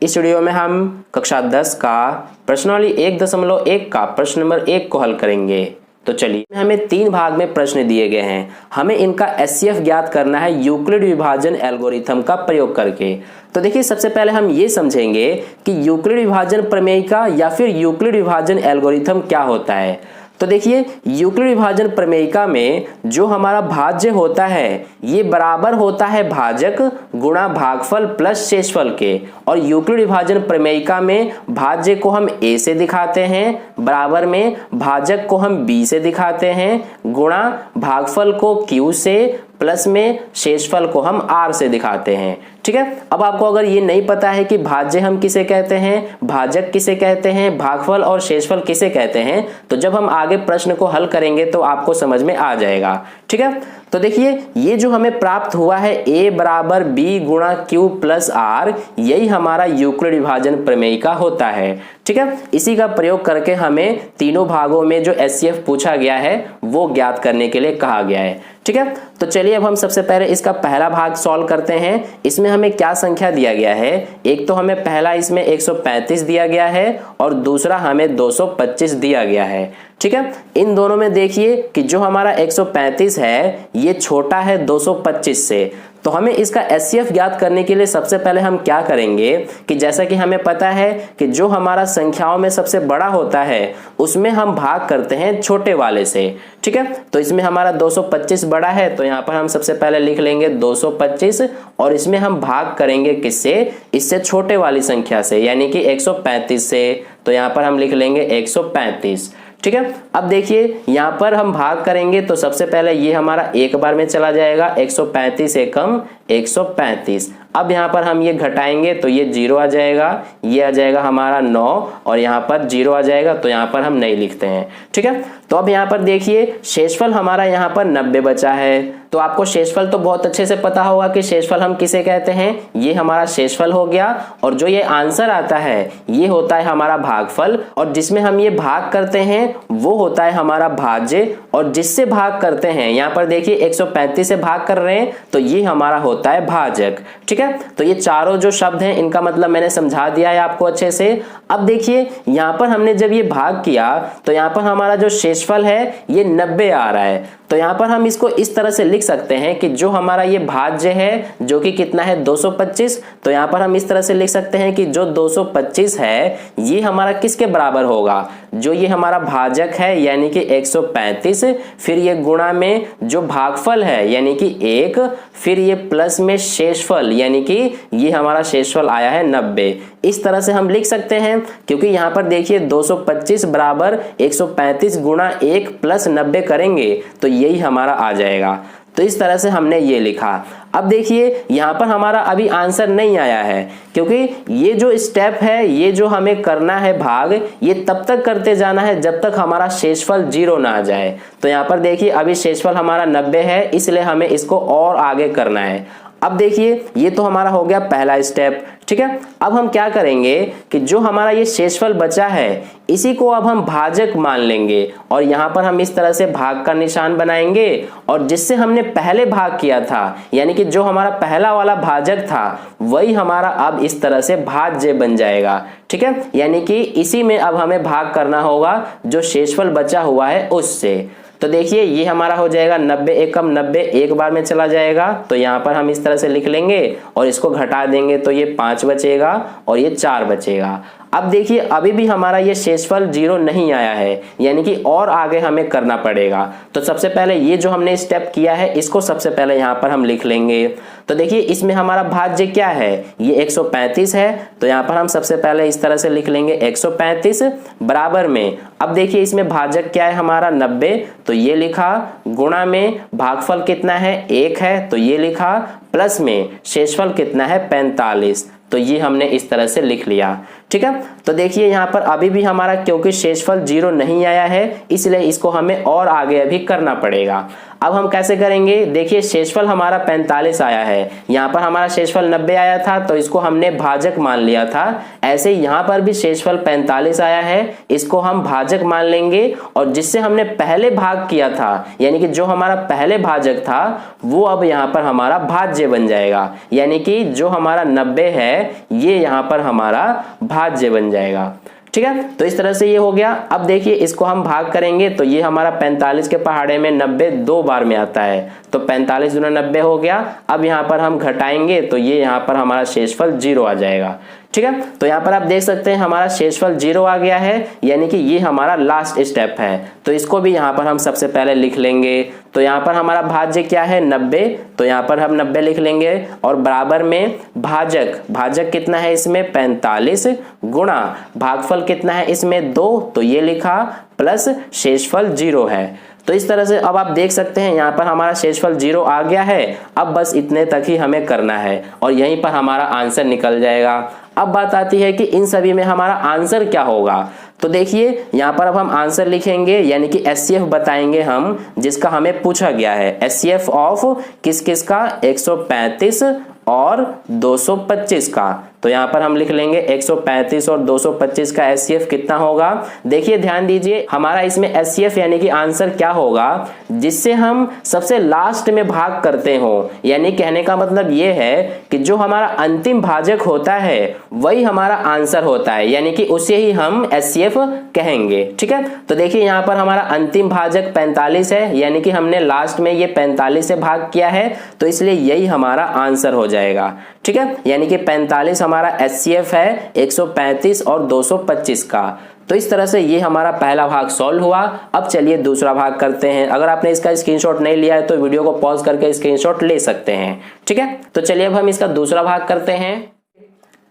इस वीडियो में हम कक्षा 10 का प्रश्नावली 1.1 का प्रश्न नंबर 1 को हल करेंगे। तो चलिए, हमें 3 भाग में प्रश्न दिए गए हैं। हमें इनका एचसीएफ ज्ञात करना है यूक्लिड विभाजन एल्गोरिथम का प्रयोग करके। तो देखिए, सबसे पहले हम ये समझेंगे कि यूक्लिड विभाजन प्रमेय का या फिर यूक्लिड विभाजन एल्गोरिथम क्या होता है। तो देखिए, यूक्लिड विभाजन प्रमेयिका में जो हमारा भाज्य होता है ये बराबर होता है भाजक गुणा भागफल प्लस शेषफल के। और यूक्लिड विभाजन प्रमेयिका में भाज्य को हम a से दिखाते हैं, बराबर में भाजक को हम b से दिखाते हैं, गुणा भागफल को q से, प्लस में शेषफल को हम r से दिखाते हैं। ठीक है। अब आपको अगर ये नहीं पता है कि भाज्य हम किसे कहते हैं, भाजक किसे कहते हैं, भागफल और शेषफल किसे कहते हैं, तो जब हम आगे प्रश्न को हल करेंगे तो आपको समझ में आ जाएगा। ठीक है। तो देखिए, ये जो हमें प्राप्त हुआ है a बराबर b गुणा q प्लस r, यही हमारा यूक्लिड विभाजन प्रमेयिका होता है। ठीक है। इसी का प्रयोग करके हमें तीनों भागों में जो एचसीएफ पूछा गया है वो ज्ञात करने के लिए कहा गया है। ठीक है। तो चलिए, अब हम सबसे पहले इसका पहला भाग सॉल्व करते हैं। इसमें हमें क्या संख्या दिया गया है, एक तो हमें पहला इसमें 135 दिया गया है और दूसरा हमें 225 दिया गया है। ठीक है। इन दोनों में देखिए कि जो हमारा 135 है ये छोटा है 225 से। तो हमें इसका एचसीएफ ज्ञात करने के लिए सबसे पहले हम क्या करेंगे कि जैसा कि हमें पता है कि जो हमारा संख्याओं में सबसे बड़ा होता है उसमें हम भाग करते हैं छोटे वाले से। ठीक है। तो इसमें हमारा 225 बड़ा है, तो यहाँ पर हम सबसे पहले लिख लेंगे 225 और इसमें हम भाग करेंगे किससे, इससे छोटे वाली संख्या से, यानी कि 135 से। तो यहाँ पर हम लिख लेंगे 135। ठीक है। अब देखिए, यहाँ पर हम भाग करेंगे तो सबसे पहले ये हमारा एक बार में चला जाएगा, 135 एकम 135। अब यहाँ पर हम ये घटाएंगे तो ये 0 आ जाएगा, ये आ जाएगा हमारा 9 और यहाँ पर 0 आ जाएगा, तो यहाँ पर हम नहीं लिखते हैं। ठीक है। तो अब यहाँ पर देखिए, शेषफल हमारा यहाँ पर 90 बचा है। तो आपको शेषफल तो बहुत अच्छे से पता होगा कि शेषफल हम किसे कहते हैं, ये हमारा शेषफल हो गया। और जो ये आंसर आता है ये होता है हमारा भागफल, और जिसमें हम ये भाग करते हैं वो होता है हमारा भाज्य, और जिससे भाग करते हैं यहाँ पर देखिए 135 से भाग कर रहे हैं तो ये हमारा होता है भाजक। ठीक है। तो ये चारों जो शब्द हैं इनका मतलब मैंने समझा दिया है आपको अच्छे से। अब देखिए, यहाँ पर हमने जब ये भाग किया तो यहाँ पर हमारा जो शेषफल है ये 90 आ रहा है। तो यहाँ पर हम इसको इस तरह से लिख सकते हैं कि जो हमारा ये भाज्य है जो कि कितना है 225, तो यहाँ पर हम इस तरह से लिख सकते हैं कि जो 225 है ये हमारा किसके बराबर होगा, जो ये हमारा भाजक है यानी कि 135, फिर ये गुणा में जो भागफल है यानी कि 1, फिर ये प्लस में शेषफल यानी कि ये हमारा शेषफल आया है 90। इस तरह से हम लिख सकते हैं, क्योंकि यहाँ पर देखिए 225 बराबर 135 गुणा 1 प्लस 90 करेंगे तो यही हमारा आ जाएगा। तो इस तरह से हमने ये लिखा। अब देखिए, यहाँ पर हमारा अभी आंसर नहीं आया है, क्योंकि ये जो स्टेप है ये जो हमें करना है भाग, ये तब तक करते जाना है जब तक हमारा शेषफल 0 ना आ जाए। तो यहाँ पर देखिए, अभी शेषफल हमारा 90 है, इसलिए हमें इसको और आगे करना है। अब देखिए, ये तो हमारा हो गया पहला स्टेप। ठीक है। अब हम क्या करेंगे कि जो हमारा ये शेषफल बचा है इसी को अब हम भाजक मान लेंगे, और यहाँ पर हम इस तरह से भाग का निशान बनाएंगे, और जिससे हमने पहले भाग किया था यानी कि जो हमारा पहला वाला भाजक था वही हमारा अब इस तरह से भाज्य बन जाएगा। ठीक है। यानी कि इसी में अब हमें भाग करना होगा जो शेषफल बचा हुआ है उससे। तो देखिए, ये हमारा हो जाएगा 90 एकम 90, एक बार में चला जाएगा, तो यहाँ पर हम इस तरह से लिख लेंगे और इसको घटा देंगे तो ये 5 बचेगा और ये 4 बचेगा। अब देखिए, अभी भी हमारा ये शेषफल 0 नहीं आया है, यानी कि और आगे हमें करना पड़ेगा। तो सबसे पहले ये जो हमने स्टेप किया है इसको सबसे पहले यहाँ पर हम लिख लेंगे। तो देखिए, इसमें हमारा भाज्य क्या है, ये 135 है, तो यहाँ पर हम सबसे पहले इस तरह से लिख लेंगे 135 बराबर में, अब देखिए इसमें भाजक क्या है हमारा 90, तो ये लिखा, गुणा में भागफल कितना है 1 है, तो ये लिखा, प्लस में शेषफल कितना है 45, तो ये हमने इस तरह से लिख लिया। ठीक है। तो देखिए, यहाँ पर अभी भी हमारा क्योंकि शेषफल 0 नहीं आया है इसलिए इसको हमें और आगे अभी करना पड़ेगा। अब हम कैसे करेंगे, देखिए शेषफल हमारा 45 आया है, यहाँ पर हमारा शेषफल 90 आया था तो इसको हमने भाजक मान लिया था। ऐसे यहाँ पर भी शेषफल 45 आया है, इसको हम भाजक मान लेंगे और जिससे हमने पहले भाग किया था यानी कि जो हमारा पहले भाजक था वो अब यहाँ पर हमारा भाज्य बन जाएगा, यानी कि जो हमारा 90 है ये यहाँ पर हमारा भाज्य बन जाएगा। ठीक है, तो इस तरह से ये हो गया। अब देखिए इसको हम भाग करेंगे तो ये हमारा 45 के पहाड़े में 90 दो बार में आता है तो 45 दूना 90 हो गया। अब यहाँ पर हम घटाएंगे तो ये यहाँ पर हमारा शेषफल 0 आ जाएगा। ठीक है, तो यहाँ पर आप देख सकते हैं हमारा शेषफल 0 आ गया है, यानी कि ये हमारा लास्ट स्टेप है। तो इसको भी यहाँ पर हम सबसे पहले लिख लेंगे। तो यहाँ पर हमारा भाज्य क्या है 90, तो यहाँ पर हम 90 लिख लेंगे और बराबर में भाजक, भाजक कितना है इसमें 45 गुणा भागफल कितना है इसमें 2, तो ये लिखा प्लस शेषफल 0 है। तो इस तरह से अब आप देख सकते हैं यहाँ पर हमारा शेषफल 0 आ गया है। अब बस इतने तक ही हमें करना है और यहीं पर हमारा आंसर निकल जाएगा। अब बात आती है कि इन सभी में हमारा आंसर क्या होगा। तो देखिए यहाँ पर अब हम आंसर लिखेंगे यानी कि HCF बताएंगे हम, जिसका हमें पूछा गया है। HCF ऑफ किस किस का 135 और 225 का। तो यहाँ पर हम लिख लेंगे 135 और 225 का HCF कितना होगा। देखिए ध्यान दीजिए हमारा इसमें HCF यानी कि आंसर क्या होगा, जिससे हम सबसे लास्ट में भाग करते हो, यानी कहने का मतलब ये है कि जो हमारा अंतिम भाजक होता है वही हमारा आंसर होता है, यानी कि उसे ही हम HCF कहेंगे। ठीक है, तो देखिए यहाँ पर हमारा अंतिम भाजक 45 है, यानी कि हमने लास्ट में ये 45 से भाग किया है तो इसलिए यही हमारा आंसर हो जाएगा। ठीक है, यानी कि 45 हमारा HCF है 135 और 225 का। तो इस तरह से ये हमारा पहला भाग सॉल्व हुआ। अब चलिए दूसरा भाग करते हैं। अगर आपने इसका स्क्रीनशॉट नहीं लिया है तो वीडियो को पॉज करके स्क्रीनशॉट ले सकते हैं। ठीक है, तो चलिए अब हम इसका दूसरा भाग करते हैं।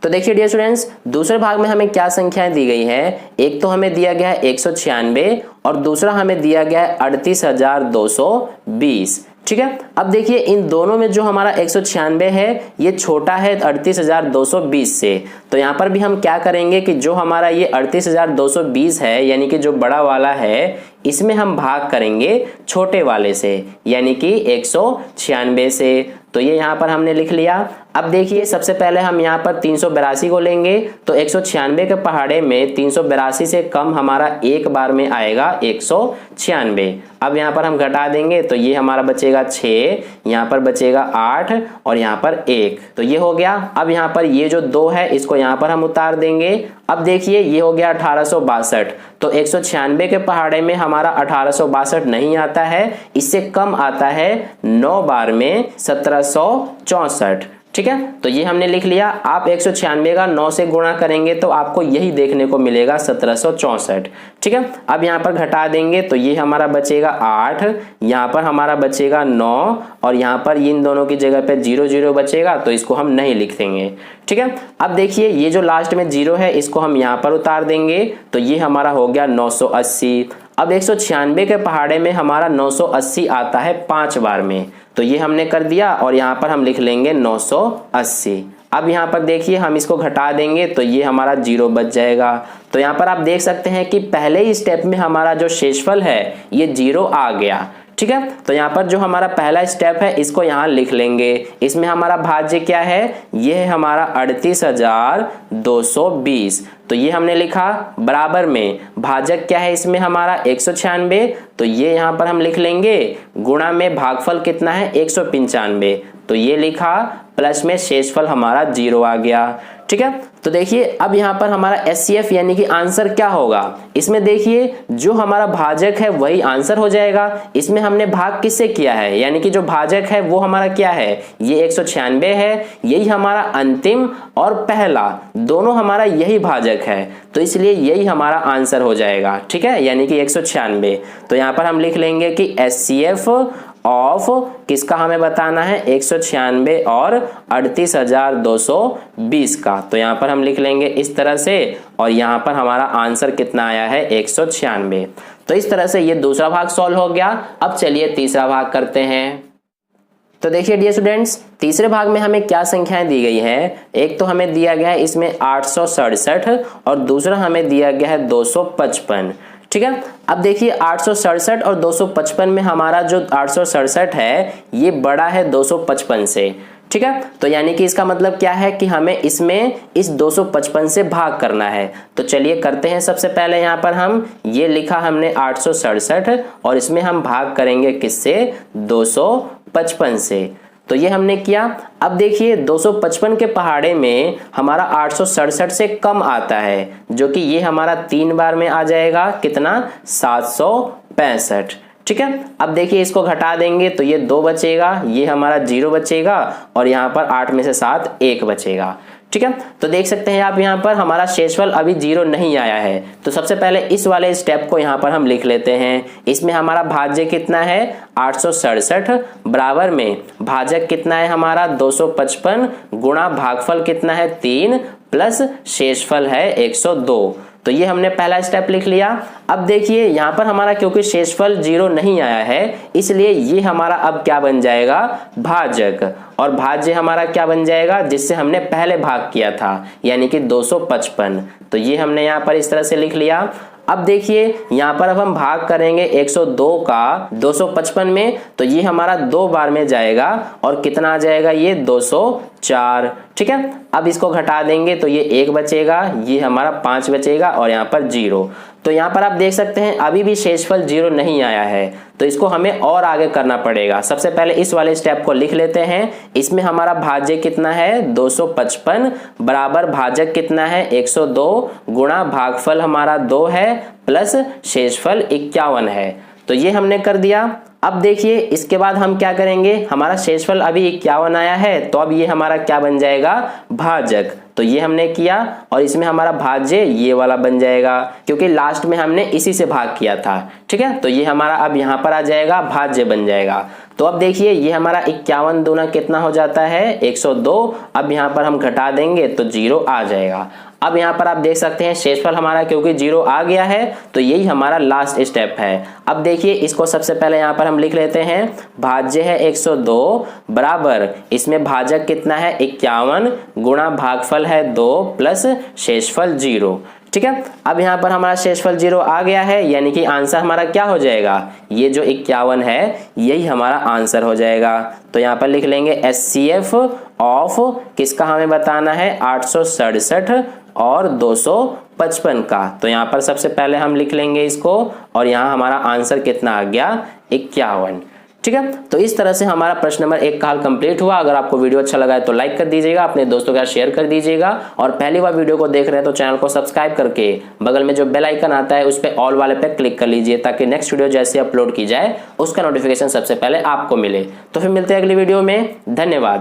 तो देखिए डियर स्टूडेंट्स, दूसरे भाग में हमें क्या संख्याएं दी गई है। एक तो हमें दिया गया है 196 और दूसरा हमें दिया गया है 38,220। ठीक है, अब देखिए इन दोनों में जो हमारा 196 है ये छोटा है 38,220 से। तो यहाँ पर भी हम क्या करेंगे कि जो हमारा ये 38,220 है यानी कि जो बड़ा वाला है, इसमें हम भाग करेंगे छोटे वाले से यानी कि 196 से। तो ये यहाँ पर हमने लिख लिया। अब देखिए सबसे पहले हम यहाँ पर 382 को लेंगे तो 196 के पहाड़े में 382 से कम हमारा एक बार में आएगा 196। अब यहाँ पर हम घटा देंगे तो ये हमारा बचेगा 6, यहाँ पर बचेगा 8 और यहाँ पर 1, तो ये हो गया। अब यहाँ पर ये जो 2 है इसको यहाँ पर हम उतार देंगे। अब देखिए ये हो गया 1862। तो 196 के पहाड़े में हमारा 1862 नहीं आता है, इससे कम आता है 9 बार में 1764। ठीक है, तो ये हमने लिख लिया। आप 196 का 9 से गुणा करेंगे तो आपको यही देखने को मिलेगा 1764। ठीक है, अब यहाँ पर घटा देंगे तो ये हमारा बचेगा 8, यहाँ पर हमारा बचेगा 9 और यहाँ पर इन दोनों की जगह पे 0 0 बचेगा तो इसको हम नहीं लिख देंगे। ठीक है, अब देखिए ये जो लास्ट में 0 है इसको हम यहाँ पर उतार देंगे तो ये हमारा हो गया 980। अब 196 के पहाड़े में हमारा 980 आता है 5 बार में, तो ये हमने कर दिया और यहाँ पर हम लिख लेंगे 980। अब यहाँ पर देखिए हम इसको घटा देंगे तो ये हमारा 0 बच जाएगा। तो यहाँ पर आप देख सकते हैं कि पहले ही स्टेप में हमारा जो शेषफल है ये 0 आ गया। ठीक है, तो यहाँ पर जो हमारा पहला स्टेप है इसको यहाँ लिख लेंगे। इसमें हमारा भाज्य क्या है, ये है हमारा 38,220। तो ये हमने लिखा। बराबर में भाजक क्या है इसमें हमारा 196, तो ये यहाँ पर हम लिख लेंगे। गुणा में भागफल कितना है 195, तो ये लिखा। प्लस में शेषफल हमारा 0 आ गया। ठीक है, तो देखिए अब यहाँ पर हमारा HCF यानी कि आंसर क्या होगा। इसमें देखिए जो हमारा भाजक है वही आंसर हो जाएगा। इसमें हमने भाग किससे किया है, यानी कि जो भाजक है वो हमारा क्या है, ये 196 है। यही हमारा अंतिम और पहला दोनों हमारा यही भाजक है, तो इसलिए यही हमारा आंसर हो जाएगा। ठीक है, यानी कि 196। तो यहाँ पर हम लिख लेंगे कि HCF ऑफ किसका हमें बताना है, 196 और 38,220 का। तो यहाँ पर हम लिख लेंगे इस तरह से और यहाँ पर हमारा आंसर कितना आया है 196। तो इस तरह से ये दूसरा भाग सॉल्व हो गया। अब चलिए तीसरा भाग करते हैं। तो देखिए डियर स्टूडेंट्स, तीसरे भाग में हमें क्या संख्याएं दी गई है। एक तो हमें दिया गया है इसमें 867 और दूसरा हमें दिया गया है 255। ठीक है। अब देखिए 867 और 255 में हमारा जो 867 है ये बड़ा है 255 से, ठीक है। तो यानी कि इसका मतलब क्या है कि हमें इसमें इस 255 से भाग करना है। तो चलिए करते हैं। सबसे पहले यहाँ पर हम ये लिखा हमने 867 और इसमें हम भाग करेंगे किससे, 255 से। तो ये हमने किया। अब देखिए 255 के पहाड़े में हमारा 867 से कम आता है, जो कि ये हमारा 3 बार में आ जाएगा, कितना, 765, ठीक है। अब देखिए इसको घटा देंगे तो ये 2 बचेगा, ये हमारा 0 बचेगा और यहाँ पर 8 में से 7 1 बचेगा, ठीक है। तो देख सकते हैं आप यहाँ पर हमारा शेषफल अभी 0 नहीं आया है। तो सबसे पहले इस वाले स्टेप को यहाँ पर हम लिख लेते हैं। इसमें हमारा भाज्य कितना है, 867 बराबर में भाजक कितना है हमारा 255 गुणा भागफल कितना है 3 प्लस शेषफल है 102। तो ये हमने पहला स्टेप लिख लिया। अब देखिए यहाँ पर हमारा क्योंकि शेषफल 0 नहीं आया है इसलिए ये हमारा अब क्या बन जाएगा, भाजक, और भाज्य हमारा क्या बन जाएगा, जिससे हमने पहले भाग किया था, यानी कि 255। तो ये हमने यहाँ पर इस तरह से लिख लिया। अब देखिए यहाँ पर अब हम भाग करेंगे 102 का 255 में, तो ये हमारा 2 बार में जाएगा और कितना आ जाएगा, ये 204, ठीक है। अब इसको घटा देंगे तो ये 1 बचेगा, ये हमारा 5 बचेगा और यहाँ पर 0। तो यहाँ पर आप देख सकते हैं अभी भी शेषफल 0 नहीं आया है, तो इसको हमें और आगे करना पड़ेगा। सबसे पहले इस वाले स्टेप को लिख लेते हैं। इसमें हमारा भाज्य कितना है 255 बराबर भाजक कितना है 102 गुणा भागफल हमारा 2 है प्लस शेषफल 51 है। तो ये हमने कर दिया। अब देखिए इसके बाद हम क्या करेंगे, हमारा शेषफल अभी 51 आया है, तो अब ये हमारा क्या बन जाएगा, भाजक। तो ये हमने किया और इसमें हमारा भाज्य ये वाला बन जाएगा, क्योंकि लास्ट में हमने इसी से भाग किया था, ठीक है। तो ये हमारा अब यहाँ पर आ जाएगा, भाज्य बन जाएगा। तो अब देखिए ये हमारा 51 दूना कितना हो जाता है 102। अब यहाँ पर हम घटा देंगे तो 0 आ जाएगा। अब यहाँ पर आप देख सकते हैं शेषफल हमारा क्योंकि 0 आ गया है तो यही हमारा लास्ट स्टेप है। अब देखिए इसको सबसे पहले यहाँ पर हम लिख लेते हैं। भाज्य है 102 बराबर इसमें भाजक कितना है 51 गुणा भागफल है 2 प्लस शेषफल 0, ठीक है। अब यहाँ पर हमारा शेषफल 0 आ गया है, यानी कि आंसर हमारा क्या हो जाएगा, ये जो 51 है यही हमारा आंसर हो जाएगा। तो यहाँ पर लिख लेंगे HCF ऑफ किसका हमें बताना है 867 और 255 का। तो यहाँ पर सबसे पहले हम लिख लेंगे इसको और यहाँ हमारा आंसर कितना आ गया 51, ठीक है। तो इस तरह से हमारा प्रश्न नंबर 1 का हल कंप्लीट हुआ। अगर आपको वीडियो अच्छा लगा है तो लाइक कर दीजिएगा, अपने दोस्तों के साथ शेयर कर दीजिएगा और पहली बार वीडियो को देख रहे हैं तो चैनल को सब्सक्राइब करके बगल में जो बेल आइकन आता है उस पर ऑल वाले पे क्लिक कर लीजिए, ताकि नेक्स्ट वीडियो जैसे अपलोड की जाए उसका नोटिफिकेशन सबसे पहले आपको मिले। तो फिर मिलते हैं अगली वीडियो में, धन्यवाद।